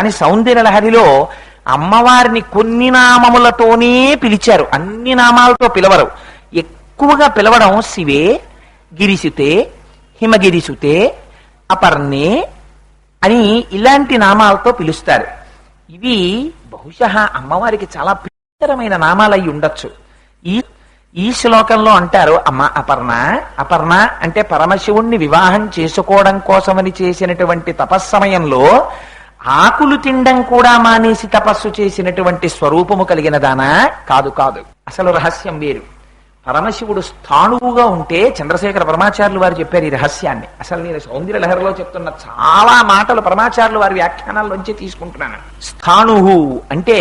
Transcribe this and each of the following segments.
కానీ సౌందర్యలహరిలో అమ్మవారిని కొన్ని నామములతోనే పిలిచారు, అన్ని నామాలతో పిలవరు. ఎక్కువగా పిలవడం శివే, గిరిసుతే, హిమగిరిసుతే, అపర్ణే అని ఇలాంటి నామాలతో పిలుస్తారు. ఇవి బహుశः అమ్మవారికి చాలా ప్రియకరమైన నామాలు అయి ఉండొచ్చు. ఈ శ్లోకంలో అంటారు, అమ్మ అపర్ణ. అపర్ణ అంటే పరమశివుణ్ణి వివాహం చేసుకోవడం కోసమని చేసినటువంటి తపస్సమయంలో ఆకులు తినడం కూడా మానేసి తపస్సు చేసినటువంటి స్వరూపము కలిగిన దానా? కాదు కాదు, అసలు రహస్యం వేరు. పరమశివుడు స్థాణువుగా ఉంటే చంద్రశేఖర పరమాచార్యులు వారు చెప్పారు ఈ రహస్యాన్ని. అసలు నేను సౌందర్య లహరిలో చెప్తున్న చాలా మాటలు పరమాచార్యులు వారి వ్యాఖ్యానాల్లోంచి తీసుకుంటున్నాను. స్థాణువు అంటే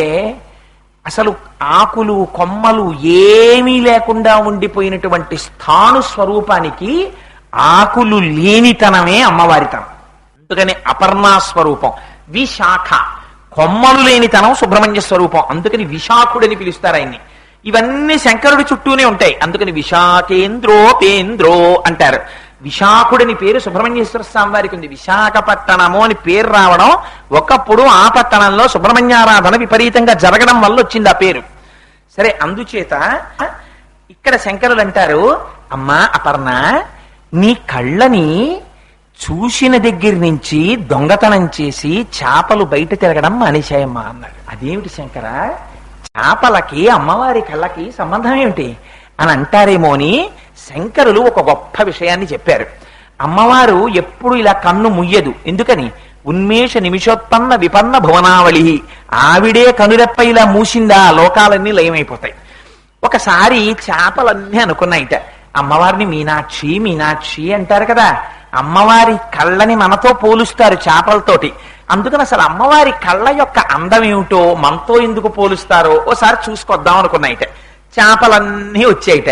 అసలు ఆకులు కొమ్మలు ఏమీ లేకుండా ఉండిపోయినటువంటి స్థాణు స్వరూపానికి ఆకులు లేనితనమే అమ్మవారితనం. అందుకని అపర్ణా స్వరూపం. విశాఖ కొమ్మలు లేనితనం సుబ్రహ్మణ్య స్వరూపం, అందుకని విశాఖుడని పిలుస్తారు ఆయన్ని. ఇవన్నీ శంకరుడి చుట్టూనే ఉంటాయి, అందుకని విశాఖేంద్రోపేంద్రో అంటారు. విశాఖుడని పేరు సుబ్రహ్మణ్యేశ్వర స్వామి వారికి ఉంది. విశాఖపట్టణము అని పేరు రావడం ఒకప్పుడు ఆ పట్టణంలో సుబ్రహ్మణ్యారాధన విపరీతంగా జరగడం వల్ల వచ్చింది ఆ పేరు. సరే, అందుచేత ఇక్కడ శంకరులు అంటారు, అమ్మా అపర్ణ, నీ కళ్ళని చూసిన దగ్గర నుంచి దొంగతనం చేసి చేపలు బయట తిరగడం మానేశాయమ్మా అన్నాడు. అదేమిటి శంకర, చేపలకి అమ్మవారి కళ్ళకి సంబంధం ఏమిటి అని అంటారేమో అని శంకరులు ఒక గొప్ప విషయాన్ని చెప్పారు. అమ్మవారు ఎప్పుడు ఇలా కన్ను ముయ్యదు. ఎందుకని? ఉన్మేష నిమిషోత్పన్న విపన్న భువనావళి. ఆవిడే కనురెప్ప ఇలా మూసిందా లోకాలన్నీ లయమైపోతాయి. ఒకసారి చేపలన్నీ అనుకున్నాయిట, అమ్మవారిని మీనాక్షి మీనాక్షి అంటారు కదా, అమ్మవారి కళ్ళని మనతో పోలుస్తారు చేపలతోటి. అందుకని అసలు అమ్మవారి కళ్ళ యొక్క అందం ఏమిటో మనతో ఎందుకు పోలుస్తారో ఓసారి చూసుకొద్దాం అనుకున్నాయిట. చేపలన్నీ వచ్చాయిట.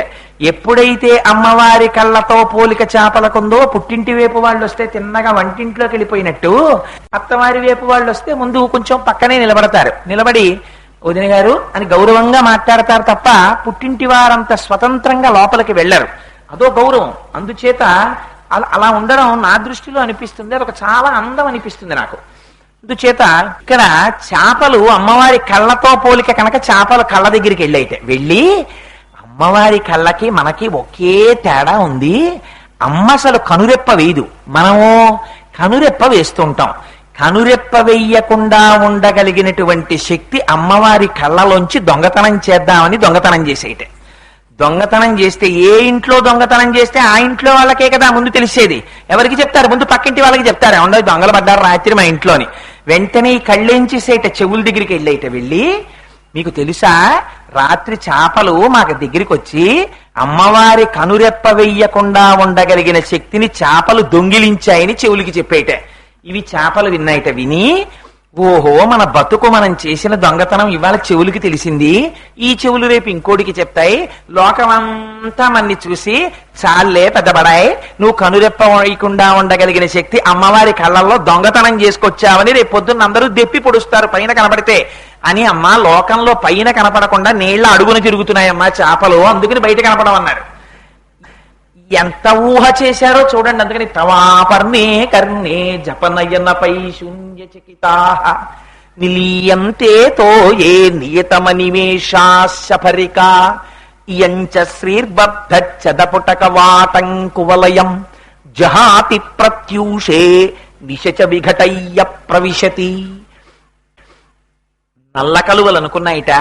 ఎప్పుడైతే అమ్మవారి కళ్ళతో పోలిక చేపలకుందో పుట్టింటి వైపు వాళ్ళు వస్తే తిన్నగా వంటింట్లోకి వెళ్ళిపోయినట్టు, అత్తవారి వైపు వాళ్ళు వస్తే ముందు కొంచెం పక్కనే నిలబడతారు. నిలబడి వదిన గారు అని గౌరవంగా మాట్లాడతారు తప్ప పుట్టింటి వారంత స్వతంత్రంగా లోపలికి వెళ్ళరు. అదో గౌరవం. అందుచేత అలా ఉండడం నా దృష్టిలో అనిపిస్తుంది, అదొక చాలా అందం అనిపిస్తుంది నాకు. అందుచేత ఇక్కడ చేపలు అమ్మవారి కళ్ళతో పోలిక కనుక చేపలు కళ్ళ దగ్గరికి వెళ్ళి అమ్మవారి కళ్ళకి మనకి ఒకే తేడా ఉంది. అమ్మ అసలు కనురెప్ప వేయదు, మనము కనురెప్ప వేస్తుంటాం. కనురెప్ప వెయ్యకుండా ఉండగలిగినటువంటి శక్తి అమ్మవారి కళ్ళలోంచి దొంగతనం చేద్దామని దొంగతనం చేసేయట. దొంగతనం చేస్తే ఏ ఇంట్లో దొంగతనం చేస్తే ఆ ఇంట్లో వాళ్ళకే కదా ముందు తెలిసేది. ఎవరికి చెప్తారు? ముందు పక్కింటి వాళ్ళకి చెప్తారు, ఉండదు దొంగలు పడ్డారు రాత్రి మా ఇంట్లోని. వెంటనే ఈ కళ్ళేంచేసేట చెవుల దగ్గరికి వెళ్ళి, మీకు తెలుసా రాత్రి చేపలు మాకు దగ్గరికి వచ్చి అమ్మవారి కనురెప్ప వెయ్యకుండా ఉండగలిగిన శక్తిని చేపలు దొంగిలించాయని చెవులకి చెప్పేట. ఇవి చేపలు విన్నాయిట. విని ఓహో మన బతుకు మనం చేసిన దొంగతనం ఇవాళ చెవులకి తెలిసింది, ఈ చెవులు రేపు ఇంకోటికి చెప్తాయి, లోకమంతా మన్ని చూసి చాలే పెద్దబడాయి, నువ్వు కనురెప్ప వేయకుండా ఉండగలిగిన శక్తి అమ్మవారి కళ్ళల్లో దొంగతనం చేసుకొచ్చావని రేపు పొద్దున్న అందరూ దెప్పి పొడుస్తారు పైన కనపడితే అని. అమ్మ లోకంలో పైన కనపడకుండా నీళ్ల అడుగున తిరుగుతున్నాయమ్మా చేపలు, అందుకని బయట కనపడమన్నారు. ఎంత ఊహ చేశారో చూడండి. అందుకని తవాపర్ణే కర్ణే జపనయనపై శూన్యచకితా నిలీయంతే తో ఏ నియతమనివేశాశఫరికా ఇయంచ శ్రీర్బద్ధచ్చదపుటక వాటంకువలయం జహాతి ప్రత్యూషే నిశచ విఘటయ్య ప్రవిశతి. నల్ల కలువలు అనుకున్నాయిట,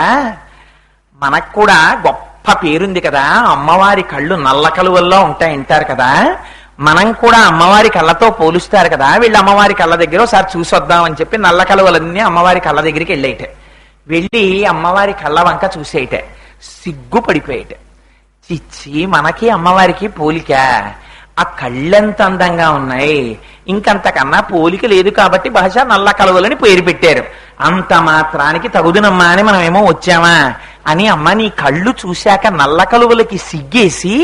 మనకు కూడా గొప్ప పేరుంది కదా, అమ్మవారి కళ్ళు నల్ల కలువల్లో ఉంటాయంటారు కదా, మనం కూడా అమ్మవారి కళ్ళతో పోలుస్తారు కదా, వీళ్ళు అమ్మవారి కళ్ళ దగ్గర ఒకసారి చూసొద్దామని చెప్పి నల్ల కలువలన్నీ అమ్మవారి కళ్ళ దగ్గరికి వెళ్ళేట. వెళ్ళి అమ్మవారి కళ్ళ వంక చూసేయట. సిగ్గుపడిపోయేట. చిచ్చి మనకి అమ్మవారికి పోలిక, ఆ కళ్ళెంత అందంగా ఉన్నాయి, ఇంకంతకన్నా పోలిక లేదు కాబట్టి బహుశా నల్ల కలువలని పేరు పెట్టారు. అంత మాత్రానికి తగుదునమ్మా అని మనమేమో వచ్చామా అని అమ్మ నీ కళ్ళు చూశాక నల్ల కలువలకి సిగ్గేసి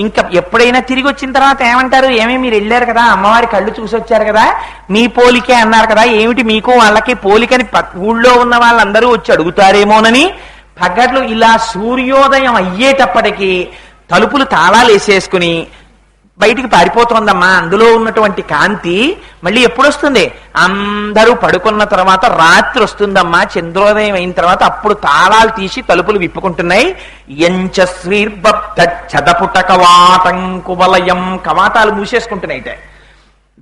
ఇంకా ఎప్పుడైనా తిరిగి వచ్చిన తర్వాత ఏమంటారు, మీరు వెళ్ళారు కదా అమ్మవారి కళ్ళు చూసి వచ్చారు కదా, మీ పోలికే అన్నారు కదా, ఏమిటి మీకు వాళ్ళకి పోలికని ఊళ్ళో ఉన్న వాళ్ళందరూ వచ్చి అడుగుతారేమోనని పగట్లు ఇలా సూర్యోదయం అయ్యేటప్పటికీ తలుపులు తాళాలు వేసేసుకుని బయటికి పారిపోతోందమ్మా. అందులో ఉన్నటువంటి కాంతి మళ్ళీ ఎప్పుడు వస్తుంది? అందరూ పడుకున్న తర్వాత రాత్రి వస్తుందమ్మా. చంద్రోదయం అయిన తర్వాత అప్పుడు తాళాలు తీసి తలుపులు విప్పుకుంటున్నాయి. చదపుటకవాటంకువలయం, కవాటాలు మూసేసుకుంటున్నాయిట.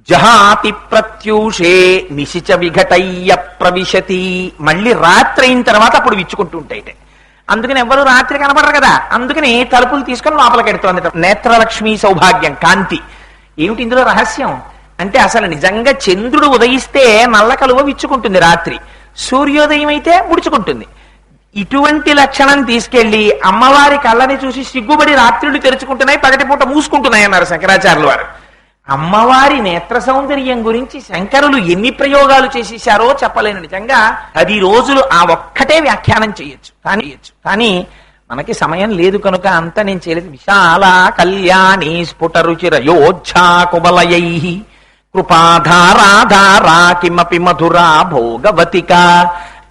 జహాతి ప్రత్యూషే నిశిచ విఘటయ్య ప్రవిశతి, మళ్ళీ రాత్రి అయిన తర్వాత అప్పుడు విచ్చుకుంటూ ఉంటాయిట. అందుకని ఎవరు రాత్రి కనపడరు కదా, అందుకని తలుపులు తీసుకొని లోపలికెడుతోంది. నేత్రలక్ష్మి సౌభాగ్యం, కాంతి. ఏమిటి ఇందులో రహస్యం అంటే, అసలు నిజంగా చంద్రుడు ఉదయిస్తే నల్ల కలువ విచ్చుకుంటుంది రాత్రి, సూర్యోదయం అయితే ముడుచుకుంటుంది. ఇటువంటి లక్షణం తీసుకెళ్లి అమ్మవారి కళ్ళని చూసి సిగ్గుబడి రాత్రులు తెరుచుకుంటున్నాయి, పగటిపూట మూసుకుంటున్నాయి అన్నారు శంకరాచార్యుల వారు. అమ్మవారి నేత్ర సౌందర్యం గురించి శంకరులు ఎన్ని ప్రయోగాలు చేసేశారో చెప్పలేను. నిజంగా 10 రోజులు ఆ ఒక్కటే వ్యాఖ్యానం చేయొచ్చు, కానీ మనకి సమయం లేదు కనుక అంత నేను చేయలేదు. విశాల కళ్యాణి స్ఫుట రుచిరయోధ్యా కుబలయై కృపాధారాధారా కిమపి మధురా భోగవతిక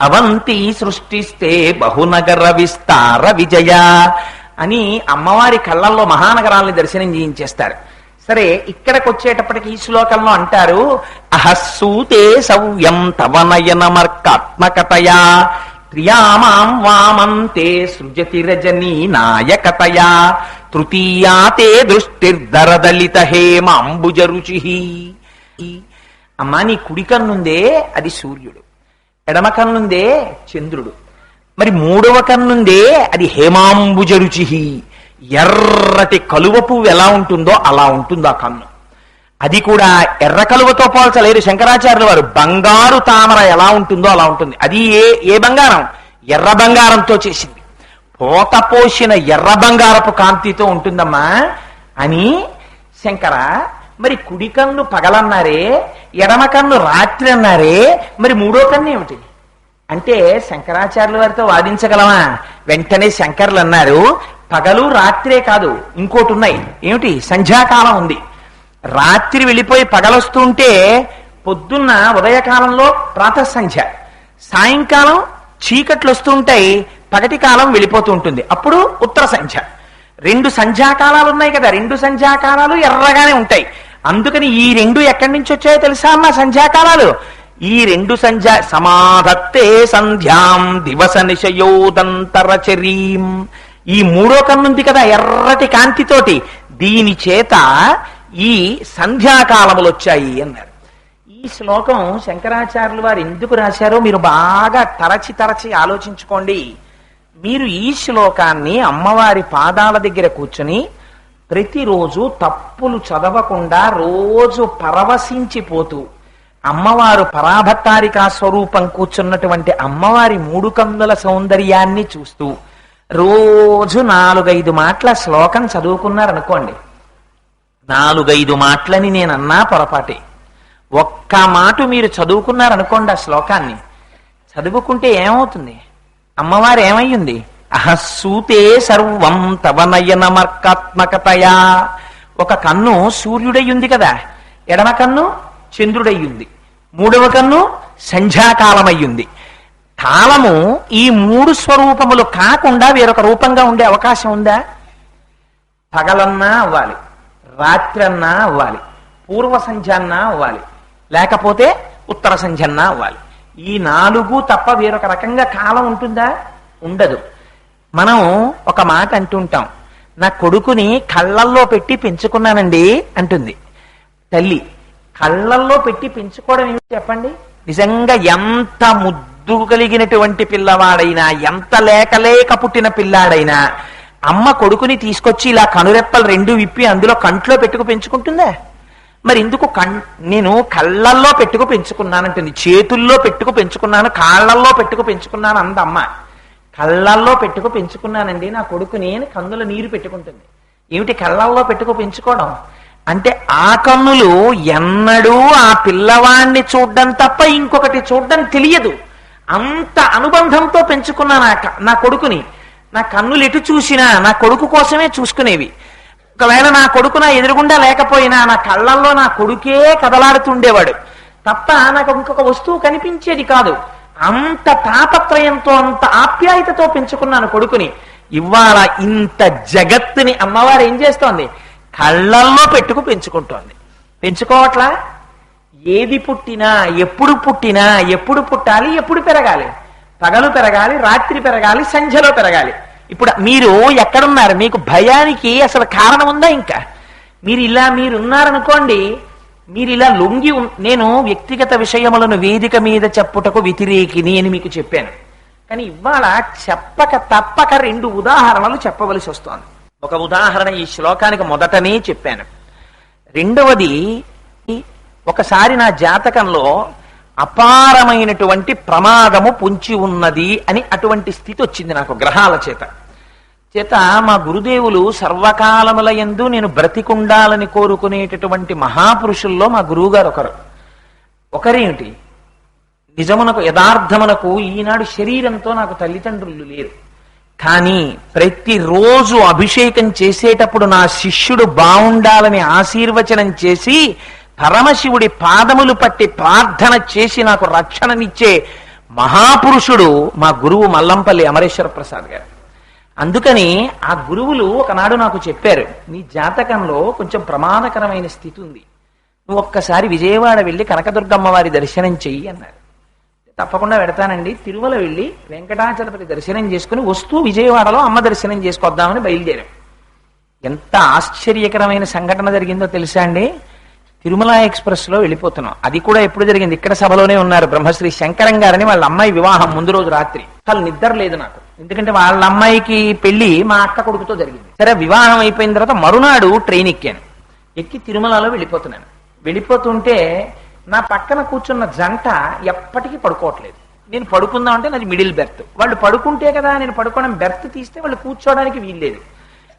అవంతి సృష్టిస్తే బహునగర విస్తార విజయ అని అమ్మవారి కళ్ళల్లో మహానగరాల్ని దర్శనం చేయించేస్తారు. సరే, ఇక్కడికి వచ్చేటప్పటికి ఈ శ్లోకంలో అంటారు, అహస్సూతే సవ్యం తవనయనమర్కాత్మకతయా త్రియామాం వామంతే సృజతి రజనీ నాయకతయా తృతీయాతే దృష్టిర్దరదలిత హేమాంబుజ రుచి. అమ్మా, నీ కుడి కన్నుందే అది సూర్యుడు, ఎడమ కన్నుందే చంద్రుడు, మరి మూడవ కన్నుందే అది హేమాంబుజ రుచి. ఎర్రటి కలువ పువ్వు ఎలా ఉంటుందో అలా ఉంటుంది ఆ కన్ను. అది కూడా ఎర్ర కలువతో పోల్చలేరు శంకరాచార్యుల వారు. బంగారు తామర ఎలా ఉంటుందో అలా ఉంటుంది. అది ఏ బంగారం? ఎర్ర బంగారంతో చేసింది. పోత పోసిన ఎర్ర బంగారపు కాంతితో ఉంటుందమ్మా అని శంకర. మరి కుడి కన్ను పగలన్నారే, ఎడమ కన్ను రాత్రి అన్నారే, మరి మూడో కన్ను ఏమిటి అంటే శంకరాచార్యుల వారితో వాదించగలమా? వెంటనే శంకర్లు అన్నారు, పగలు రాత్రే కాదు, ఇంకోటి ఉన్నాయి. ఏమిటి? సంధ్యాకాలం ఉంది. రాత్రి వెళ్ళిపోయి పగలొస్తుంటే పొద్దున్న ఉదయకాలంలో ప్రాతఃసంధ్య, సాయంకాలం చీకట్లు వస్తుంటాయి, పగటి కాలం వెళ్ళిపోతూ ఉంటుంది, అప్పుడు ఉత్తర సంధ్య. 2 సంధ్యాకాలాలు ఉన్నాయి కదా, 2 సంధ్యాకాలాలు ఎర్రగానే ఉంటాయి. అందుకని ఈ 2 ఎక్కడి నుంచి వచ్చాయో తెలుసా అమ్మా సంధ్యాకాలాలు? ఈ 2 సంధ్యా సమాధత్తే సంధ్యాం దివస నిశయోదంతరచరీం. ఈ మూడో కన్నుంది కదా ఎర్రటి కాంతితోటి, దీని చేత ఈ సంధ్యాకాలములు వచ్చాయి అన్నారు. ఈ శ్లోకం శంకరాచార్యుల వారు ఎందుకు రాశారో మీరు బాగా తరచి ఆలోచించుకోండి. మీరు ఈ శ్లోకాన్ని అమ్మవారి పాదాల దగ్గర కూర్చుని ప్రతిరోజు తప్పులు చదవకుండా రోజు పరవశించిపోతూ అమ్మవారు పరాభట్టారికా స్వరూపం కూర్చున్నటువంటి అమ్మవారి 3 కన్నుల సౌందర్యాన్ని చూస్తూ రోజు 4-5 మాటల శ్లోకం చదువుకున్నారనుకోండి. 4-5 మాటలని నేనన్నా పొరపాటే. ఒక్క మాట మీరు చదువుకున్నారనుకోండి, ఆ శ్లోకాన్ని చదువుకుంటే ఏమవుతుంది? అమ్మవారు ఏమయ్యింది? అహస్సూతే సర్వం తవనయనమర్కాత్మకతయా. ఒక కన్ను సూర్యుడయ్యుంది కదా, ఎడమ కన్ను చంద్రుడయ్యుంది, మూడవ కన్ను సంధ్యాకాలమయ్యుంది. కాలము ఈ 3 స్వరూపములు కాకుండా వేరొక రూపంగా ఉండే అవకాశం ఉందా? పగలన్నా అవ్వాలి, రాత్రన్నా అవ్వాలి, పూర్వ సంధ్యన్నా అవ్వాలి, లేకపోతే ఉత్తర సంధ్యన్నా అవ్వాలి. ఈ 4 తప్ప వేరొక రకంగా కాలం ఉంటుందా? ఉండదు. మనం ఒక మాట అంటుంటాం, నా కొడుకుని కళ్ళల్లో పెట్టి పెంచుకున్నానండి అంటుంది తల్లి. కళ్ళల్లో పెట్టి పెంచుకోవడం ఏమిటి చెప్పండి? నిజంగా ఎంత ముద్దు కలిగినటువంటి పిల్లవాడైనా, ఎంత లేక పుట్టిన పిల్లాడైనా అమ్మ కొడుకుని తీసుకొచ్చి ఇలా కనురెప్పలు 2 విప్పి అందులో కంట్లో పెట్టుకు పెంచుకుంటుందా? మరి ఎందుకు నేను కళ్ళల్లో పెట్టుకు పెంచుకున్నానంటుంది, చేతుల్లో పెట్టుకు పెంచుకున్నాను, కాళ్ళల్లో పెట్టుకు పెంచుకున్నాను అందమ్మ. కళ్ళల్లో పెట్టుకు పెంచుకున్నానండి నా కొడుకుని అని కన్నుల నీరు పెట్టుకుంటుంది. ఏమిటి కళ్ళల్లో పెట్టుకు పెంచుకోవడం అంటే? ఆ కన్నులు ఎన్నడూ ఆ పిల్లవాణ్ణి చూడ్డం తప్ప ఇంకొకటి చూడ్డం తెలియదు. అంత అనుబంధంతో పెంచుకున్నా నా కొడుకుని. నా కన్నులు ఎటు చూసినా నా కొడుకు కోసమే చూసుకునేవి. ఒకవేళ నా కొడుకు నా ఎదురుగుండా లేకపోయినా నా కళ్ళల్లో నా కొడుకే కదలాడుతుండేవాడు తప్ప నాకు ఇంకొక వస్తువు కనిపించేది కాదు. అంత తాపత్రయంతో, అంత ఆప్యాయతతో పెంచుకున్నాను కొడుకుని. ఇవాళ ఇంత జగత్తుని అమ్మవారు ఏం చేస్తోంది? కళ్ళల్లో పెట్టుకు పెంచుకుంటోంది. పెంచుకోవట్లా? ఏది పుట్టినా ఎప్పుడు పుట్టాలి, ఎప్పుడు పెరగాలి? పగలు పెరగాలి, రాత్రి పెరగాలి, సంధ్యలో పెరగాలి. ఇప్పుడు మీరు ఎక్కడున్నారు? మీకు భయానికి అసలు కారణం ఉందా? ఇంకా మీరున్నారనుకోండి, మీరు ఇలా లొంగి నేను వ్యక్తిగత విషయములను వేదిక మీద చెప్పుటకు వ్యతిరేకిని అని మీకు చెప్పాను. కానీ ఇవాళ చెప్పక తప్పక 2 ఉదాహరణలు చెప్పవలసి వస్తోంది. ఒక ఉదాహరణ ఈ శ్లోకానికి మొదటనే చెప్పాను. రెండవది, ఒకసారి నా జాతకంలో అపారమైనటువంటి ప్రమాదము పొంచి ఉన్నది అని అటువంటి స్థితి వచ్చింది నాకు గ్రహాల చేత. మా గురుదేవులు సర్వకాలముల యందు నేను బ్రతికుండాలని కోరుకునేటటువంటి మహాపురుషుల్లో మా గురువుగారు ఒకరేమిటి, నిజమునకు యథార్థమునకు ఈనాడు శరీరంతో నాకు తల్లిదండ్రులు లేరు. కానీ ప్రతిరోజు అభిషేకం చేసేటప్పుడు నా శిష్యుడు బాగుండాలని ఆశీర్వచనం చేసి పరమశివుడి పాదములు పట్టి ప్రార్థన చేసి నాకు రక్షణనిచ్చే మహాపురుషుడు మా గురువు మల్లంపల్లి అమరేశ్వర ప్రసాద్ గారు. అందుకని ఆ గురువులు ఒకనాడు నాకు చెప్పారు, నీ జాతకంలో కొంచెం ప్రమాదకరమైన స్థితి ఉంది, నువ్వు ఒక్కసారి విజయవాడ వెళ్ళి కనకదుర్గమ్మ వారి దర్శనం చెయ్యి అన్నారు. తప్పకుండా పెడతానండి. తిరుమల వెళ్ళి వెంకటాచలపతి దర్శనం చేసుకుని వస్తూ విజయవాడలో అమ్మ దర్శనం చేసుకొద్దామని బయలుదేరాం. ఎంత ఆశ్చర్యకరమైన సంఘటన జరిగిందో తెలుసా అండి? తిరుమల ఎక్స్ప్రెస్ లో వెళ్ళిపోతున్నాం. అది కూడా ఎప్పుడు జరిగింది? ఇక్కడ సభలోనే ఉన్నారు బ్రహ్మశ్రీ శంకరం గారని, వాళ్ళ అమ్మాయి వివాహం ముందు రోజు రాత్రి. అసలు నిద్ర లేదు నాకు, ఎందుకంటే వాళ్ళ అమ్మాయికి పెళ్లి మా అక్క కొడుకుతో జరిగింది. సరే, వివాహం అయిపోయిన తర్వాత మరునాడు ట్రైన్ ఎక్కి తిరుమలలో వెళ్ళిపోతున్నాను. వెళ్ళిపోతుంటే నా పక్కన కూర్చున్న జంట ఎప్పటికీ పడుకోవట్లేదు. నేను పడుకుందాం అంటే నాది మిడిల్ బెర్త్. వాళ్ళు పడుకుంటే కదా నేను పడుకోవడం, బెర్త్ తీస్తే వాళ్ళు కూర్చోవడానికి వీల్లేదు.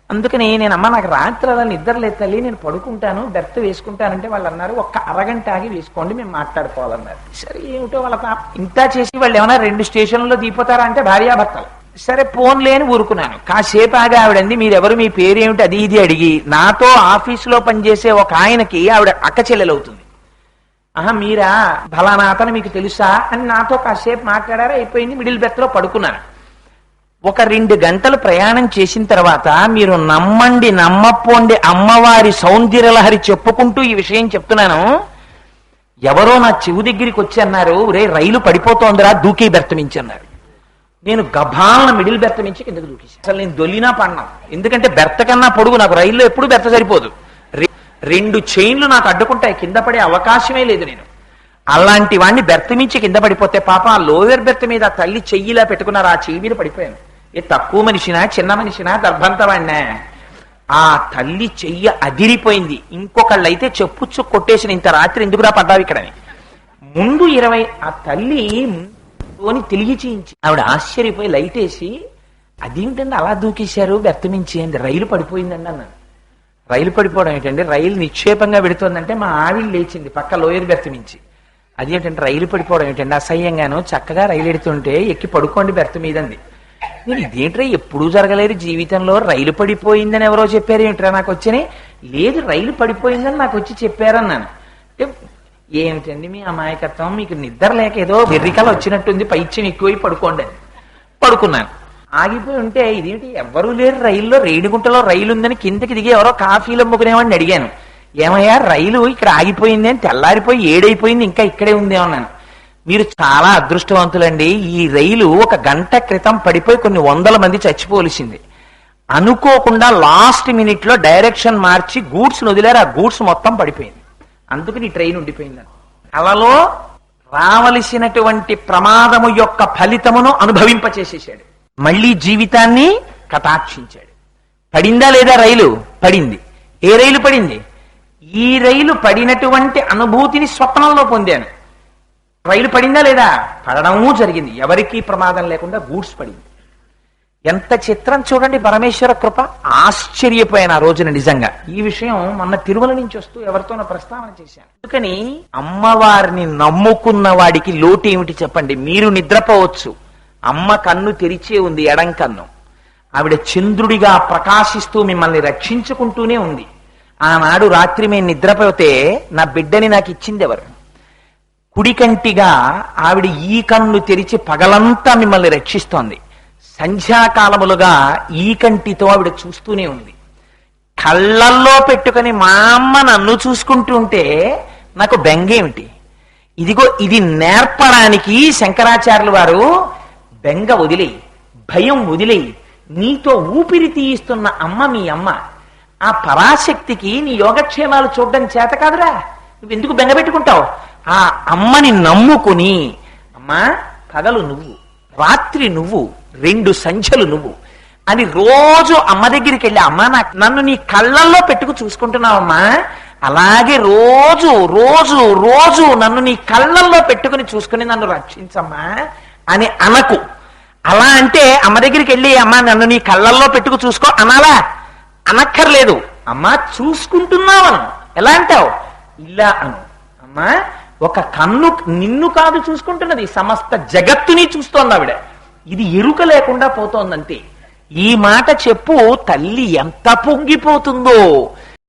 అందుకని నేను, అమ్మ నాకు రాత్రి అలా నిద్ర లేదు తల్లి, నేను పడుకుంటాను, బెర్త్ వేసుకుంటానంటే వాళ్ళు అన్నారు, ఒక్క అరగంట ఆగి వేసుకోండి, మేము మాట్లాడుకోవాలన్నారు. సరే, ఏమిటో వాళ్ళ ఇంత చేసి వాళ్ళు ఏమైనా 2 స్టేషన్లలో దిగిపోతారా అంటే భార్యాభర్తలు. సరే, ఫోన్ లేని ఊరుకున్నాను. కాసేపు ఆగి ఆవిడంది, మీరెవరు, మీ పేరేమిటి, అది ఇది అడిగి, నాతో ఆఫీసులో పనిచేసే ఒక ఆయనకి ఆవిడ అక్క చెల్లెలవుతుంది. మీరా, ఫలానా అతను మీకు తెలుసా అని నాతో కాసేపు మాట్లాడారా, అయిపోయింది. మిడిల్ బెర్త్ లో పడుకున్నాను. ఒక 2 గంటలు ప్రయాణం చేసిన తర్వాత, మీరు నమ్మండి నమ్మపోండి, అమ్మవారి సౌందర్యలహరి చెప్పుకుంటూ ఈ విషయం చెప్తున్నాను, ఎవరో నా చెవు దగ్గరికి వచ్చి అన్నారు, రే రైలు పడిపోతోందిరా, దూకి బెర్త్ మించి అన్నారు. నేను గభాలను మిడిల్ బెర్త్ మించి కిందకు దూకేసి, అసలు నేను దొల్లినా పడినా, ఎందుకంటే బెర్త్ కన్నా పొడుగు, నాకు రైల్లో ఎప్పుడు బెర్త్ సరిపోదు. 2 చైన్లు నాకు అడ్డుకుంటాయి, కింద పడే అవకాశమే లేదు. నేను అలాంటి వాడిని బెర్త్ మించి కింద పడిపోతే పాప ఆ లోయర్ బెర్త్ మీద తల్లి చెయ్యిలా పెట్టుకున్నారు, ఆ చెయ్యి మీద పడిపోయాను. ఏ తక్కువ మనిషినా, చిన్న మనిషినా, దర్భంతవాడినా? ఆ తల్లి చెయ్యి అదిరిపోయింది. ఇంకొకళ్ళైతే చెప్పుచ్చు కొట్టేసిన, ఇంత రాత్రి ఎందుకురా పడ్డావు ఇక్కడని. ముందు 20 ఆ తల్లి తెలియ చేయించి, ఆవిడ ఆశ్చర్యపోయి లైట్ వేసి, అదేంటండి అలా దూకేశారు బెర్త్ మించి అండి, రైలు పడిపోయిందండి అన్నాను. రైలు పడిపోవడం ఏంటండి, రైలు నిక్షేపంగా పెడుతోందంటే మా ఆవిడ లేచింది పక్క లోయర్ బెర్త్ మించి. అదేంటంటే రైలు పడిపోవడం ఏంటండి, అసహ్యంగాను, చక్కగా రైలు ఎడుతుంటే ఎక్కి పడుకోండి బెర్త్ మీదంది. నేను ఇదేంట్రా, ఎప్పుడూ జరగలేదు జీవితంలో, రైలు పడిపోయిందని ఎవరో చెప్పారు ఏంట్రా నాకు వచ్చని. లేదు, రైలు పడిపోయిందని నాకు వచ్చి చెప్పారన్నాను. ఏమిటండి మీ అమాయకత్వం, మీకు నిద్ర లేక ఏదో వెర్రికల వచ్చినట్టుంది, పైచ్యం ఎక్కువై పడుకోండి అని. పడుకున్నాను. ఆగిపోయి ఉంటే, ఇదేంటి ఎవ్వరూ లేరు రైల్లో, రేణిగుంటలో రైలు ఉందని కిందకి దిగి ఎవరో కాఫీలు అమ్ముకునేవాడిని అడిగాను, ఏమయ్యా రైలు ఇక్కడ ఆగిపోయింది అని. తెల్లారిపోయి 7 అయిపోయింది, ఇంకా ఇక్కడే ఉంది అన్నాను. మీరు చాలా అదృష్టవంతులండి, ఈ రైలు 1 గంట క్రితం పడిపోయి కొన్ని 100 మంది చచ్చిపోవలసింది. అనుకోకుండా లాస్ట్ మినిట్ లో డైరెక్షన్ మార్చి గూడ్స్ వదిలేరు, ఆ గూడ్స్ మొత్తం పడిపోయింది, అందుకని ఈ ట్రైన్ ఉండిపోయిందని. అలలో రావలసినటువంటి ప్రమాదము యొక్క ఫలితమును అనుభవింపచేసేసాడు, మళ్ళీ జీవితాన్ని కటాక్షించాడు. పడిందా లేదా రైలు? పడింది. ఏ రైలు పడింది? ఈ రైలు పడినటువంటి అనుభూతిని స్వప్నంలో పొందాను. రైలు పడిందా లేదా? పడడము జరిగింది, ఎవరికీ ప్రమాదం లేకుండా గూడ్స్ పడింది. ఎంత చిత్రం చూడండి పరమేశ్వర కృప. ఆశ్చర్యపోయాను ఆ రోజున నిజంగా. ఈ విషయం మొన్న తిరుమల నుంచి వస్తూ ఎవరితోనో ప్రస్తావన చేశాను. అందుకని అమ్మవారిని నమ్ముకున్న వాడికి లోటు ఏమిటి చెప్పండి? మీరు నిద్రపోవచ్చు, అమ్మ కన్ను తెరిచే ఉంది, ఎడం కన్ను. ఆవిడ చంద్రుడిగా ప్రకాశిస్తూ మిమ్మల్ని రక్షించుకుంటూనే ఉంది. ఆనాడు రాత్రి మేము నిద్రపోతే నా బిడ్డని నాకు ఇచ్చింది ఎవరు? కుడికంటిగా ఆవిడ ఈ కన్ను తెరిచి పగలంతా మిమ్మల్ని రక్షిస్తోంది. సంధ్యాకాలములుగా ఈ కంటితో ఆవిడ చూస్తూనే ఉంది. కళ్ళల్లో పెట్టుకుని మా అమ్మ నన్ను చూసుకుంటుంటే నాకు బెంగేమిటి? ఇదిగో ఇది నేర్పడానికి శంకరాచార్యులు వారు బెంగ వదిలేయి, భయం వదిలేయి, నీతో ఊపిరి తీయిస్తున్న అమ్మ మీ అమ్మ. ఆ పరాశక్తికి నీ యోగక్షేమాలు చూడడం చేత కాదురా, నువ్వు ఎందుకు బెంగ పెట్టుకుంటావు? ఆ అమ్మని నమ్ముకుని, అమ్మా పగలు నువ్వు, రాత్రి నువ్వు, 2 సంధ్యలు నువ్వు అని రోజు అమ్మ దగ్గరికి వెళ్ళి, అమ్మా నన్ను నీ కళ్ళల్లో పెట్టుకు చూసుకుంటున్నావమ్మా, అలాగే రోజు రోజు రోజు నన్ను నీ కళ్ళల్లో పెట్టుకుని చూసుకుని నన్ను రక్షించమ్మా అని అనకు. అలా అంటే అమ్మ దగ్గరికి వెళ్ళి, అమ్మా నన్ను నీ కళ్ళల్లో పెట్టుకు చూసుకో అనాలా? అనక్కర్లేదు. అమ్మా చూసుకుంటున్నావను. ఎలా అంటావు? ఇలా అను. అమ్మా ఒక కన్ను నిన్ను కాదు చూసుకుంటున్నది, సమస్త జగత్తుని చూస్తోంది ఆవిడ. ఇది ఎరుక లేకుండా పోతోందంతే. ఈ మాట చెప్పు, తల్లి ఎంత పొంగిపోతుందో.